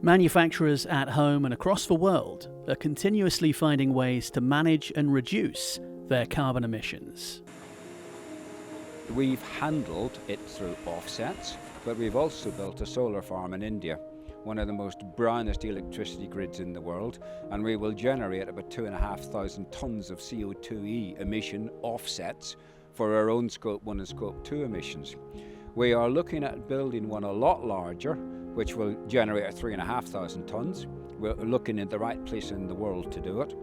Manufacturers at home and across the world are continuously finding ways to manage and reduce their carbon emissions. We've handled it through offsets, but we've also built a solar farm in India, one of the most brownest electricity grids in the world, and we will generate about 2,500 tonnes of CO2e emission offsets for our own Scope 1 and Scope 2 emissions. We are looking at building one a lot larger, which will generate 3,500 tonnes. We're looking in the right place in the world to do it.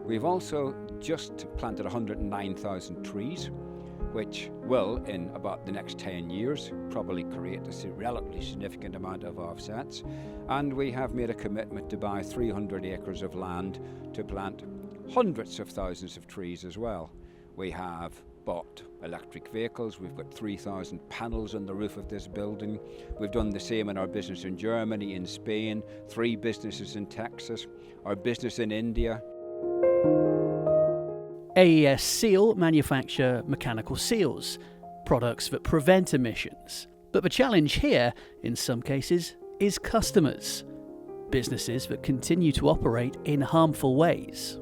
We've also just planted 109,000 trees, which will, in about the next 10 years, probably create a relatively significant amount of offsets. And we have made a commitment to buy 300 acres of land to plant hundreds of thousands of trees as well. We have bought electric vehicles. We've got 3,000 panels on the roof of this building. We've done the same in our business in Germany, in Spain, 3 businesses in Texas, our business in India. AESSEAL manufacture mechanical seals, products that prevent emissions. But the challenge here, in some cases, is customers. Businesses that continue to operate in harmful ways.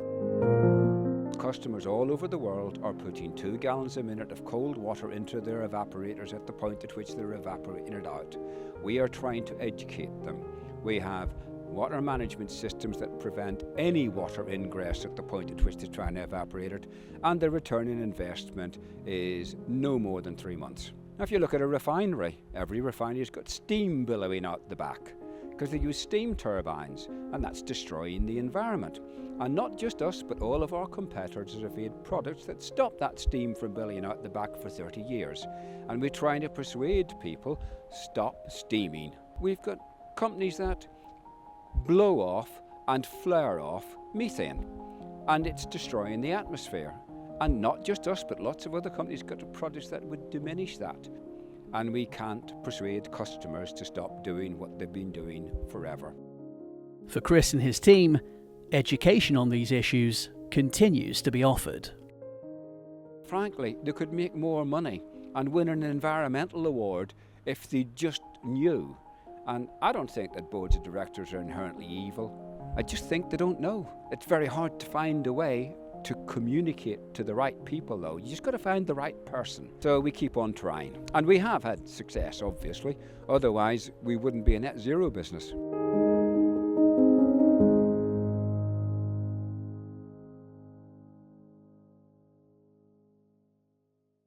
Customers all over the world are putting 2 gallons a minute of cold water into their evaporators at the point at which they're evaporating it out. We are trying to educate them. We have water management systems that prevent any water ingress at the point at which they try and evaporate it, and the return on investment is no more than 3 months. Now, if you look at a refinery, every refinery has got steam billowing out the back because they use steam turbines, and that's destroying the environment. And not just us, but all of our competitors have made products that stop that steam from billowing out the back for 30 years. And we're trying to persuade people, stop steaming. We've got companies that blow off and flare off methane, and it's destroying the atmosphere. And not just us, but lots of other companies got products that would diminish that. And we can't persuade customers to stop doing what they've been doing forever. For Chris and his team, education on these issues continues to be offered. Frankly, they could make more money and win an environmental award if they just knew. And I don't think that boards of directors are inherently evil. I just think they don't know. It's very hard to find a way to communicate to the right people, though. You just got to find the right person. So we keep on trying. And we have had success, obviously. Otherwise, we wouldn't be a net zero business.